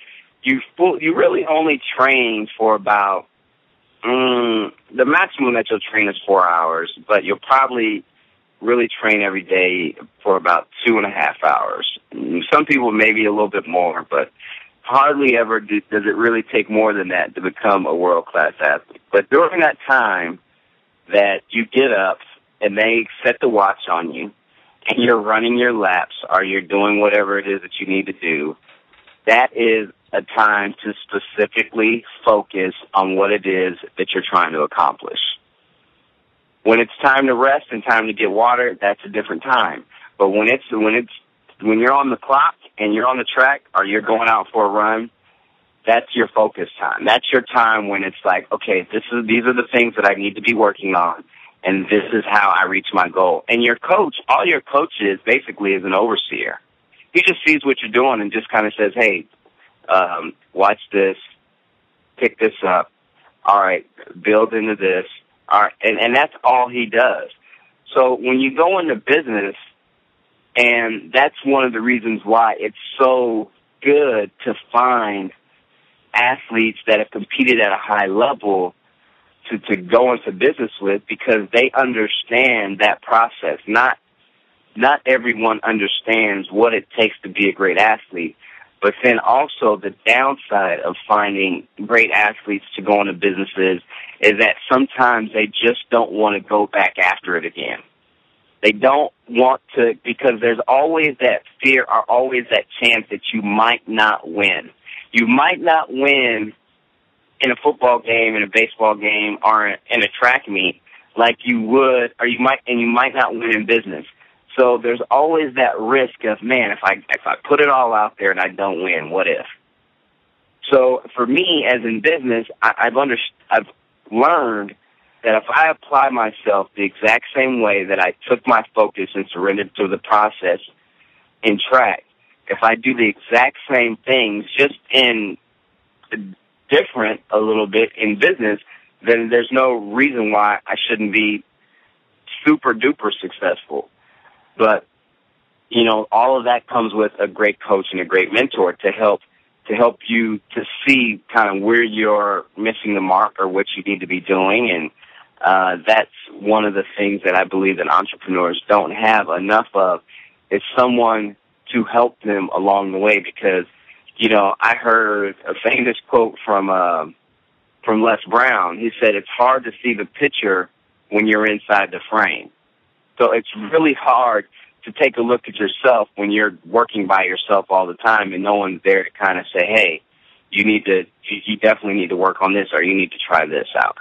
You really only train for about the maximum that you'll train is 4 hours, but you'll probably really train every day for about 2.5 hours. Some people maybe a little bit more, but hardly ever does it really take more than that to become a world-class athlete. But during that time that you get up and they set the watch on you and you're running your laps or you're doing whatever it is that you need to do, that is a time to specifically focus on what it is that you're trying to accomplish. When it's time to rest and time to get water, that's a different time. But when you're on the clock and you're on the track or you're going out for a run, that's your focus time. That's your time when it's like, okay, these are the things that I need to be working on, and this is how I reach my goal. And your coach, all your coach is basically is an overseer. He just sees what you're doing and just kind of says, hey, watch this, pick this up, all right, build into this, all right, and that's all he does. So when you go into business, and that's one of the reasons why it's so good to find athletes that have competed at a high level to go into business with, because they understand that process. Not everyone understands what it takes to be a great athlete, but then also the downside of finding great athletes to go into businesses is that sometimes they just don't want to go back after it again. They don't want to, because there's always that fear or always that chance that you might not win. You might not win in a football game, in a baseball game, or in a track meet like you would, or you might not win in business. So there's always that risk of, man, if I put it all out there and I don't win, what if? So for me, as in business, I've learned that if I apply myself the exact same way that I took my focus and surrendered to the process in track, if I do the exact same things, just in different a little bit in business, then there's no reason why I shouldn't be super duper successful. But, you know, all of that comes with a great coach and a great mentor to help you to see kind of where you're missing the mark or what you need to be doing. And that's one of the things that I believe that entrepreneurs don't have enough of, is someone to help them along the way. Because, you know, I heard a famous quote from Les Brown. He said, it's hard to see the picture when you're inside the frame. So it's really hard to take a look at yourself when you're working by yourself all the time and no one's there to kind of say, hey, you definitely need to work on this, or you need to try this out.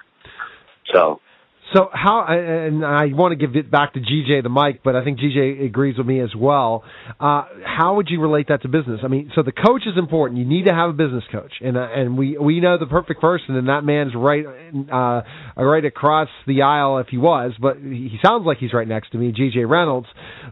So how, and I want to give it back to GJ the mic, but I think GJ agrees with me as well. How would you relate that to business? I mean, so the coach is important. You need to have a business coach, and we know the perfect person, and that man's right across the aisle if he was, but he sounds like he's right next to me, GJ Reynolds.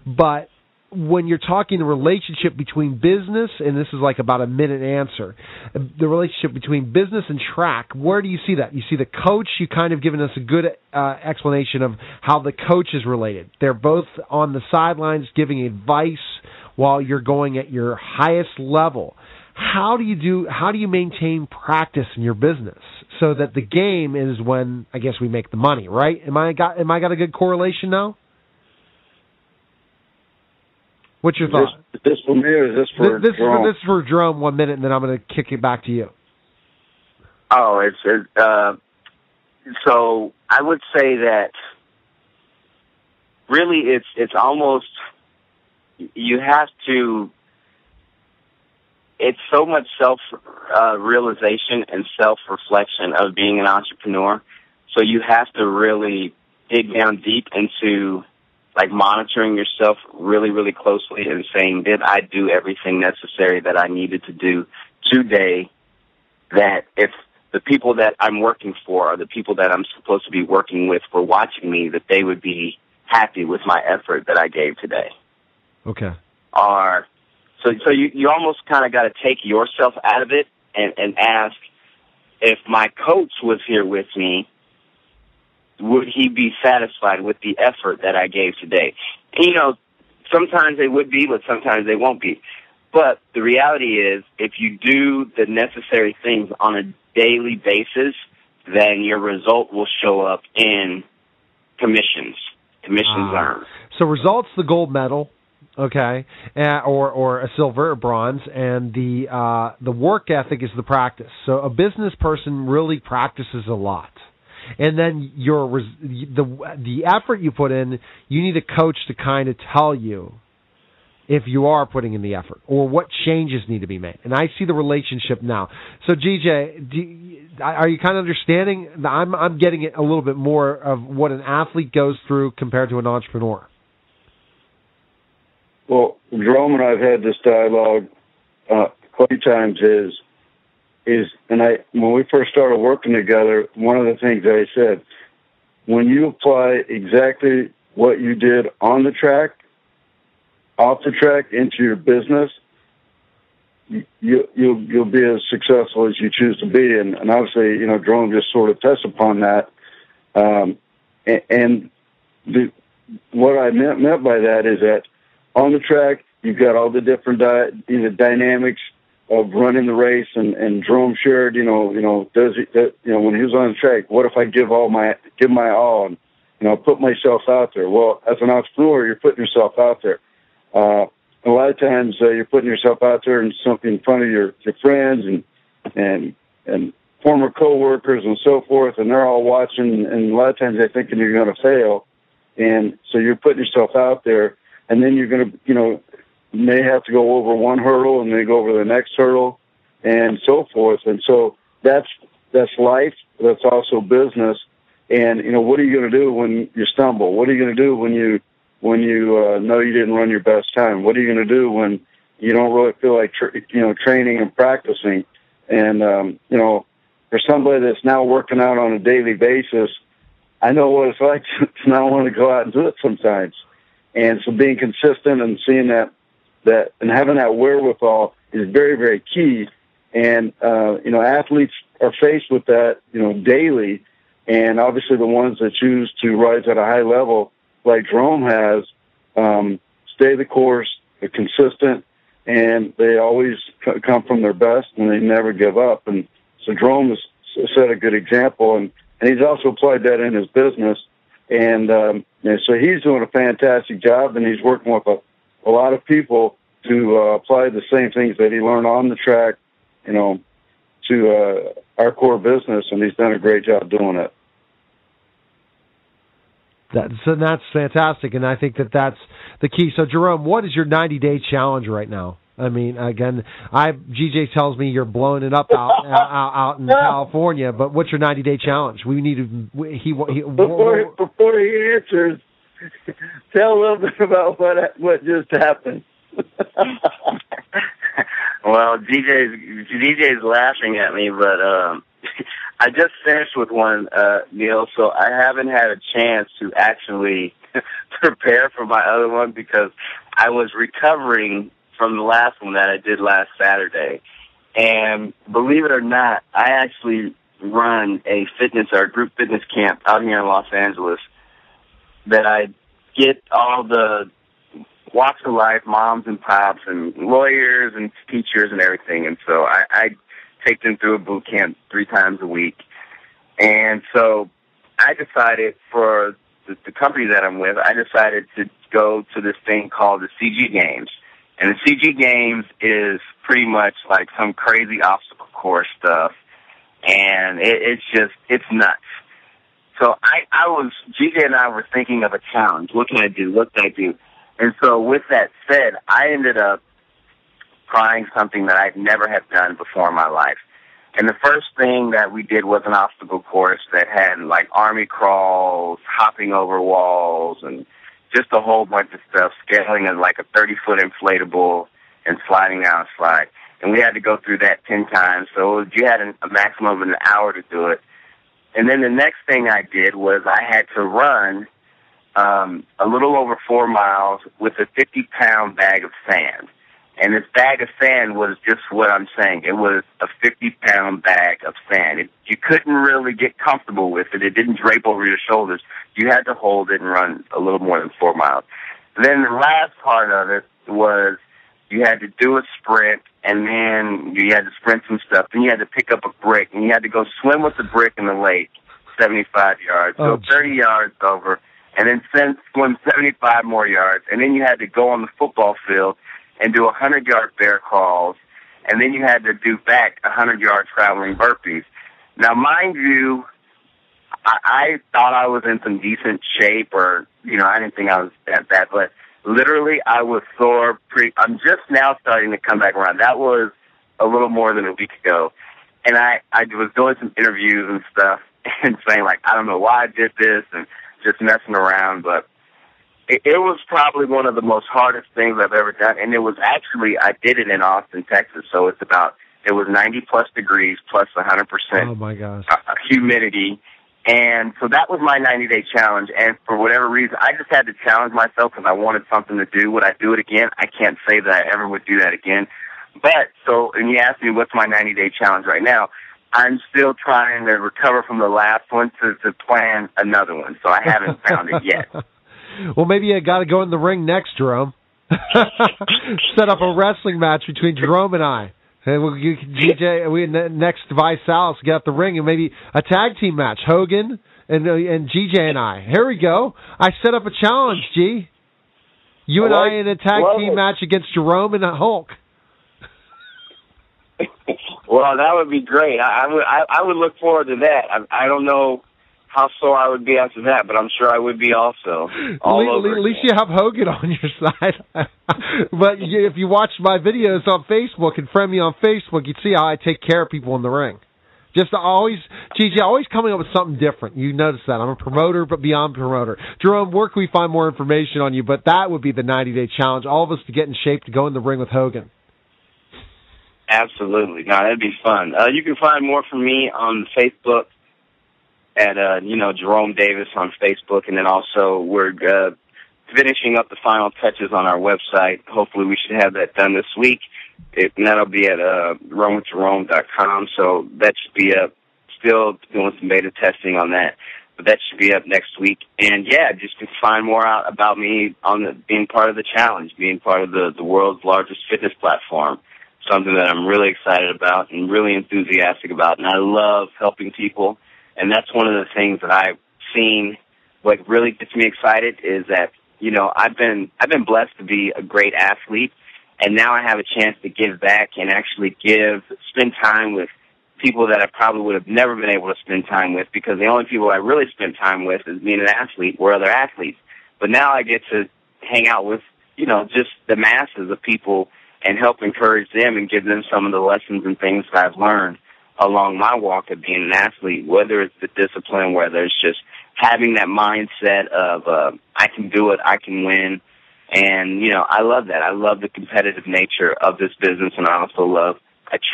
But when you're talking the relationship between business, and this is like about a minute answer, the relationship between business and track, where do you see that? You see the coach, you kind of given us a good explanation of how the coach is related. They're both on the sidelines giving advice while you're going at your highest level. How do you maintain practice in your business so that the game is when, I guess, we make the money, right? Am I got a good correlation now? What's your thought? Is this for me or is this for Jerome? This is for Jerome, 1 minute, and then I'm going to kick it back to you. Oh, so I would say that really it's almost, you have to, it's so much self-realization and self-reflection of being an entrepreneur. So you have to really dig down deep into, like, monitoring yourself really, really closely and saying, did I do everything necessary that I needed to do today, that if the people that I'm working for or the people that I'm supposed to be working with were watching me, that they would be happy with my effort that I gave today. Okay. Or so you almost kind of got to take yourself out of it and ask, if my coach was here with me, would he be satisfied with the effort that I gave today? And, you know, sometimes they would be, but sometimes they won't be. But the reality is, if you do the necessary things on a daily basis, then your result will show up in commissions earned. So results, the gold medal, okay, or a silver or bronze, and the work ethic is the practice. So a business person really practices a lot. And then the effort you put in, you need a coach to kind of tell you if you are putting in the effort or what changes need to be made. And I see the relationship now. So, GJ, are you kind of understanding? I'm getting it a little bit more of what an athlete goes through compared to an entrepreneur. Well, Jerome and I've had this dialogue quite a few times. When we first started working together, one of the things I said, when you apply exactly what you did on the track, off the track, into your business, you'll be as successful as you choose to be. And obviously, you know, Jerome just sort of touched upon that. What I meant by that is that on the track, you've got all the different dynamics of running the race, and Jerome shared, when he was on the track, what if I give my all and, put myself out there? Well, as an entrepreneur, you're putting yourself out there. A lot of times you're putting yourself out there in front of your friends and former coworkers and so forth, and they're all watching, and a lot of times they're thinking you're going to fail. And so you're putting yourself out there, and then you're going to, may have to go over one hurdle and then go over the next hurdle and so forth. And so that's life. That's also business. And, what are you going to do when you stumble? What are you going to do when you know you didn't run your best time? What are you going to do when you don't really feel like, training and practicing? And, for somebody that's now working out on a daily basis, I know what it's like to not want to go out and do it sometimes. And so being consistent and seeing that and having that wherewithal is very, very key. And, athletes are faced with that, daily. And obviously the ones that choose to rise at a high level, like Jerome has, stay the course, they're consistent, and they always come from their best, and they never give up. And so Jerome has set a good example, and he's also applied that in his business. And so he's doing a fantastic job, and he's working with a lot of people to apply the same things that he learned on the track, to our core business, and he's done a great job doing it. That's fantastic, and I think that's the key. So, Jerome, what is your 90-day challenge right now? I mean, again, GJ tells me you're blowing it up out in California, but what's your 90-day challenge? We need to. Before he answers, tell a little bit about what just happened. Well, DJ's laughing at me, but I just finished with one, Neil, so I haven't had a chance to actually prepare for my other one because I was recovering from the last one that I did last Saturday. And believe it or not, I actually run a group fitness camp out here in Los Angeles that I get all the walks of life, moms and pops and lawyers and teachers and everything. And so I take them through a boot camp 3 times a week. And so I decided for the company that I'm with, I decided to go to this thing called the CG Games. And the CG Games is pretty much like some crazy obstacle course stuff. And it's nuts. So GJ and I were thinking of a challenge. What can I do? What can I do? And so with that said, I ended up trying something that I'd never have done before in my life. And the first thing that we did was an obstacle course that had like army crawls, hopping over walls, and just a whole bunch of stuff, scaling at like a 30-foot inflatable and sliding down a slide. And we had to go through that 10 times. So you had a maximum of an hour to do it. And then the next thing I did was I had to run a little over 4 miles with a 50-pound bag of sand. And this bag of sand was just what I'm saying. It was a 50-pound bag of sand. You couldn't really get comfortable with it. It didn't drape over your shoulders. You had to hold it and run a little more than 4 miles. Then the last part of it was you had to do a sprint, and then you had to sprint some stuff. Then you had to pick up a brick, and you had to go swim with the brick in the lake, 75 yards, go 30 yards over, and then swim 75 more yards. And then you had to go on the football field and do 100-yard bear crawls, and then you had to do back 100-yard traveling burpees. Now, mind you, I thought I was in some decent shape, or, I didn't think I was at that, but literally I was sore. I'm just now starting to come back around. That was a little more than a week ago, and I was doing some interviews and stuff and saying, like, I don't know why I did this and just messing around, but it was probably one of the most hardest things I've ever done, and it was actually, I did it in Austin, Texas, so it was 90-plus degrees plus 100% oh my gosh. Humidity, and so that was my 90-day challenge, and for whatever reason, I just had to challenge myself because I wanted something to do. Would I do it again? I can't say that I ever would do that again, and you asked me what's my 90-day challenge right now. I'm still trying to recover from the last one to plan another one, so I haven't found it yet. Well, maybe you got to go in the ring next, Jerome. Set up a wrestling match between Jerome and I. And next Visalis get up the ring, and maybe a tag team match, Hogan and GJ and I. Here we go. I set up a challenge, G. You and I in a tag team match against Jerome and Hulk. Well, that would be great. I would look forward to that. I don't know how sore I would be after that, but I'm sure I would be also. At least you have Hogan on your side. But if you watch my videos on Facebook and friend me on Facebook, you'd see how I take care of people in the ring. Just always coming up with something different. You notice that. I'm a promoter, but beyond promoter. Jerome, where can we find more information on you? But that would be the 90-day challenge. All of us to get in shape to go in the ring with Hogan. Absolutely. No, that'd be fun. You can find more from me on Facebook at, Jerome Davis on Facebook, and then also we're finishing up the final touches on our website. Hopefully we should have that done this week, and that'll be at runwithjerome.com, so that should be up. Still doing some beta testing on that, but that should be up next week. And, just to find more out about me on being part of the challenge, being part of the world's largest fitness platform, something that I'm really excited about and really enthusiastic about, and I love helping people. And that's one of the things that I've seen. What really gets me excited is that I've been blessed to be a great athlete, and now I have a chance to give back and actually spend time with people that I probably would have never been able to spend time with, because the only people I really spend time with as being an athlete were other athletes. But now I get to hang out with just the masses of people and help encourage them and give them some of the lessons and things that I've learned along my walk of being an athlete, whether it's the discipline, whether it's just having that mindset of I can do it, I can win. And, I love that. I love the competitive nature of this business, and I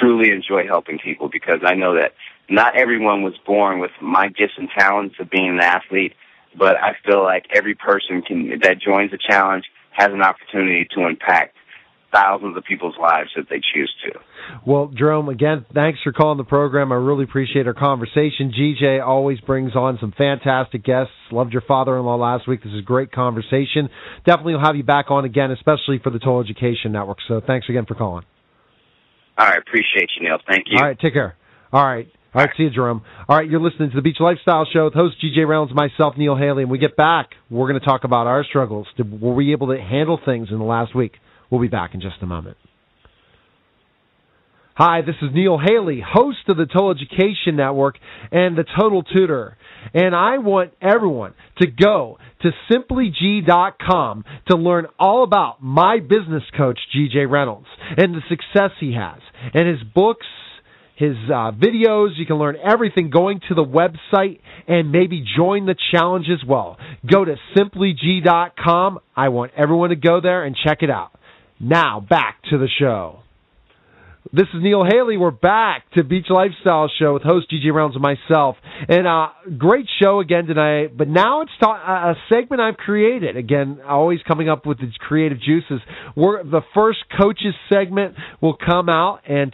truly enjoy helping people, because I know that not everyone was born with my gifts and talents of being an athlete, but I feel like every person that joins the challenge has an opportunity to impact thousands of people's lives if they choose to. Well, Jerome, again, thanks for calling the program. I really appreciate our conversation. GJ always brings on some fantastic guests. Loved your father-in-law last week. This is a great conversation. Definitely will have you back on again, especially for the Total Education Network. So thanks again for calling. All right, appreciate you, Neil. Thank you. All right, take care. All right, see you, Jerome. All right, you're listening to the Beach Lifestyle Show with host GJ Reynolds, myself, Neil Haley. And we get back, we're going to talk about our struggles. Were we able to handle things in the last week? We'll be back in just a moment. Hi, this is Neil Haley, host of the Total Education Network and the Total Tutor. And I want everyone to go to simplyg.com to learn all about my business coach, GJ Reynolds, and the success he has, and his books, his videos. You can learn everything going to the website and maybe join the challenge as well. Go to simplyg.com. I want everyone to go there and check it out. Now, back to the show. This is Neil Haley. We're back to Beach Lifestyle Show with host GJ Reynolds and myself. And great show again tonight, but now it's a segment I've created. Again, always coming up with its creative juices. The first coaches segment will come out, and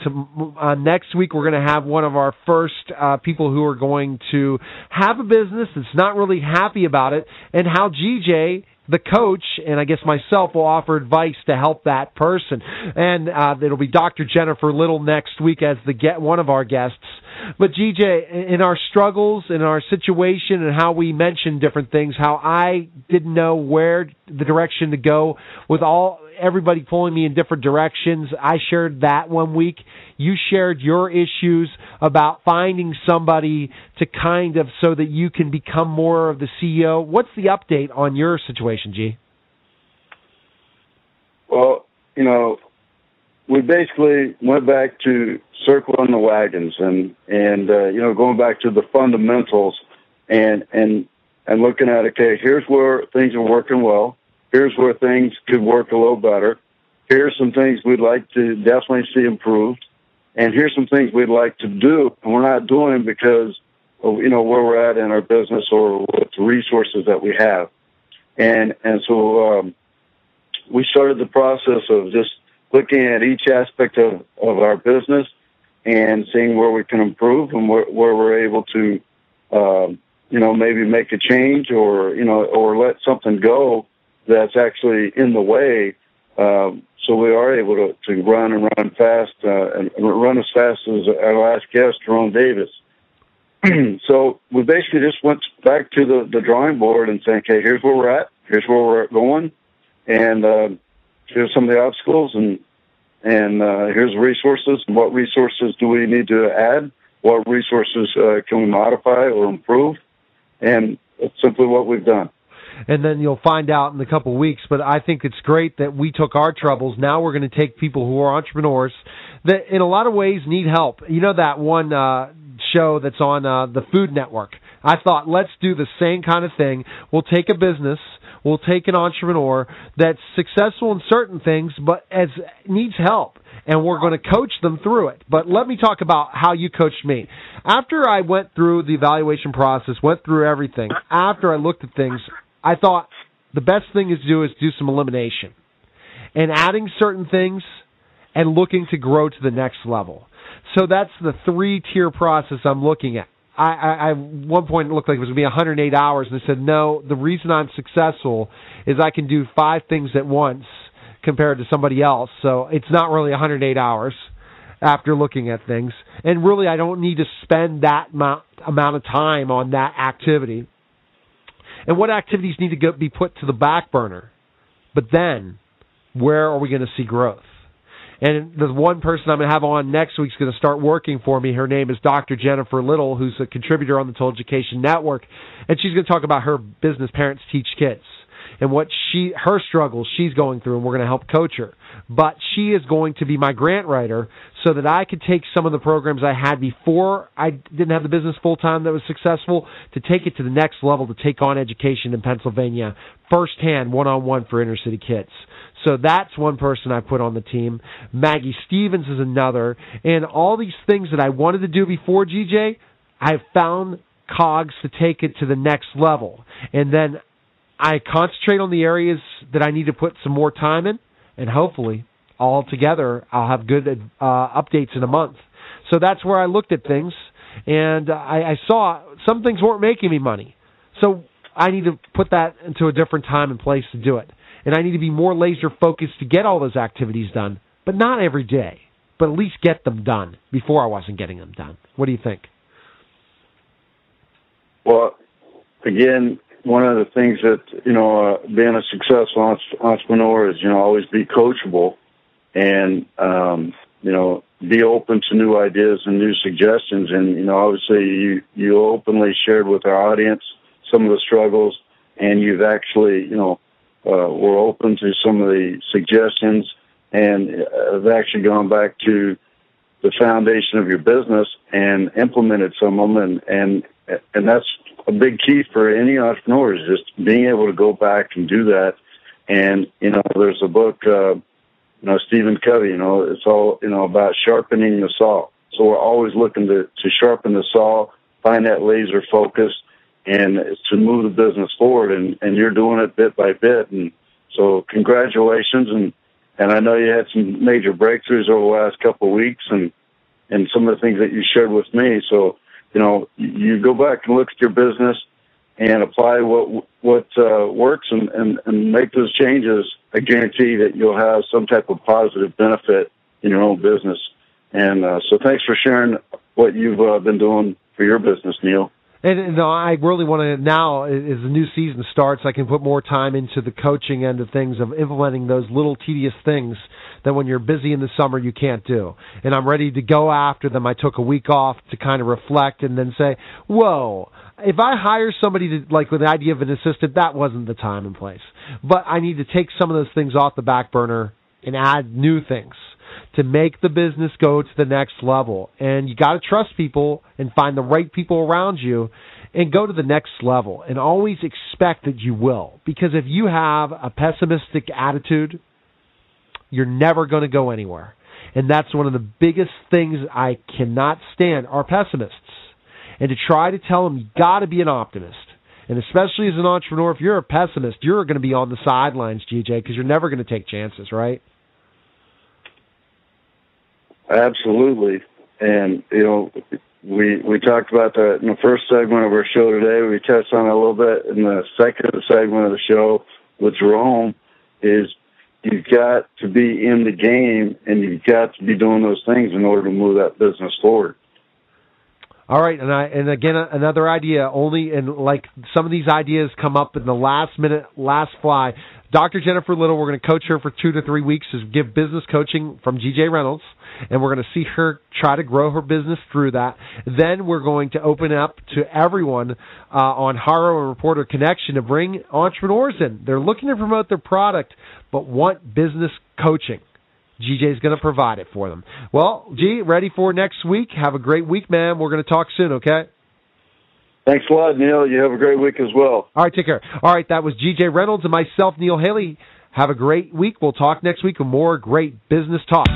next week we're going to have one of our first people who are going to have a business that's not really happy about it, and how GJ, the coach, and I guess myself, will offer advice to help that person. And it'll be Dr. Jennifer Little next week as one of our guests. But GJ, in our struggles, in our situation, and how we mentioned different things, how I didn't know where the direction to go with everybody pulling me in different directions, I shared that one week. You shared your issues about finding somebody to kind of so that you can become more of the CEO. What's the update on your situation, G? Well, we basically went back to circling the wagons and going back to the fundamentals and looking at, okay, here's where things are working well. Here's where things could work a little better. Here's some things we'd like to definitely see improved. And here's some things we'd like to do, and we're not doing them because of, where we're at in our business or with the resources that we have. And so we started the process of just looking at each aspect of our business and seeing where we can improve and where we're able to, maybe make a change or let something go that's actually in the way. So we are able to run fast and run as fast as our last guest, Jerome Davis. So we basically just went back to the drawing board and saying, okay, here's where we're at, here's where we're going, and here's some of the obstacles, and here's the resources. And what resources do we need to add? What resources can we modify or improve? And it's simply what we've done. And then you'll find out in a couple of weeks. But I think it's great that we took our troubles. Now we're going to take people who are entrepreneurs that in a lot of ways need help. You know that one show that's on the Food Network? I thought, let's do the same kind of thing. We'll take a business, we'll take an entrepreneur that's successful in certain things but needs help, and we're going to coach them through it. But let me talk about how you coached me. After I went through the evaluation process, went through everything, after I looked at things, I thought the best thing to do is do some elimination and adding certain things and looking to grow to the next level. So that's the 3-tier process I'm looking at. I at one point it looked like it was going to be 108 hours, and I said, no, the reason I'm successful is I can do 5 things at once compared to somebody else. So it's not really 108 hours after looking at things. And really, I don't need to spend that amount of time on that activity. And what activities need to be put to the back burner? But then, where are we going to see growth? And the one person I'm going to have on next week is going to start working for me. Her name is Dr. Jennifer Little, who's a contributor on the Total Education Network. And she's going to talk about her business, Parents Teach Kids, and what her struggles she's going through, and we're going to help coach her. But she is going to be my grant writer so that I could take some of the programs I had before I didn't have the business full-time that was successful to take it to the next level, to take on education in Pennsylvania firsthand, one-on-one for inner-city kids. So that's one person I put on the team. Maggie Stevens is another. And all these things that I wanted to do before, GJ, I've found cogs to take it to the next level. And then I concentrate on the areas that I need to put some more time in, and hopefully, all together, I'll have good updates in a month. So that's where I looked at things, and I saw some things weren't making me money. So I need to put that into a different time and place to do it. And I need to be more laser-focused to get all those activities done, but not every day, but at least get them done before I wasn't getting them done. What do you think? Well, again, one of the things that, being a successful entrepreneur is, always be coachable and, be open to new ideas and new suggestions. And, obviously you openly shared with our audience some of the struggles, and you've actually, were open to some of the suggestions, and have actually gone back to the foundation of your business and implemented some of them. And that's a big key for any entrepreneur, is just being able to go back and do that. And, there's a book, Stephen Covey, it's all, about sharpening the saw. So we're always looking to sharpen the saw, find that laser focus, and to move the business forward. And you're doing it bit by bit. And so congratulations. And I know you had some major breakthroughs over the last couple of weeks, and some of the things that you shared with me. So, you go back and look at your business and apply what works and make those changes. I guarantee that you'll have some type of positive benefit in your own business. And so thanks for sharing what you've been doing for your business, Neil. And I really want to, now as the new season starts, I can put more time into the coaching end of things, of implementing those little tedious things that when you're busy in the summer you can't do. And I'm ready to go after them. I took a week off to kind of reflect and then say, whoa, if I hire somebody to, like with the idea of an assistant, that wasn't the time and place. But I need to take some of those things off the back burner and add new things to make the business go to the next level. And you got to trust people and find the right people around you and go to the next level, and always expect that you will. Because if you have a pessimistic attitude, you're never going to go anywhere. And that's one of the biggest things I cannot stand, are pessimists. And to try to tell them you got to be an optimist. And especially as an entrepreneur, if you're a pessimist, you're going to be on the sidelines, GJ, because you're never going to take chances, right? Absolutely. And, we talked about that in the first segment of our show today. We touched on it a little bit in the second segment of the show with Jerome, is you've got to be in the game, and you've got to be doing those things in order to move that business forward. All right, and again, another idea, and like some of these ideas come up in the last minute, last fly. Dr. Jennifer Little, we're going to coach her for 2 to 3 weeks to give business coaching from GJ Reynolds, and we're going to see her try to grow her business through that. Then we're going to open up to everyone on Haro and Reporter Connection to bring entrepreneurs in. They're looking to promote their product, but want business coaching. GJ's going to provide it for them. Well, G, ready for next week? Have a great week, man. We're going to talk soon, okay? Thanks a lot, Neil. You have a great week as well. All right, take care. All right, that was GJ Reynolds and myself, Neil Haley. Have a great week. We'll talk next week with more great business talk.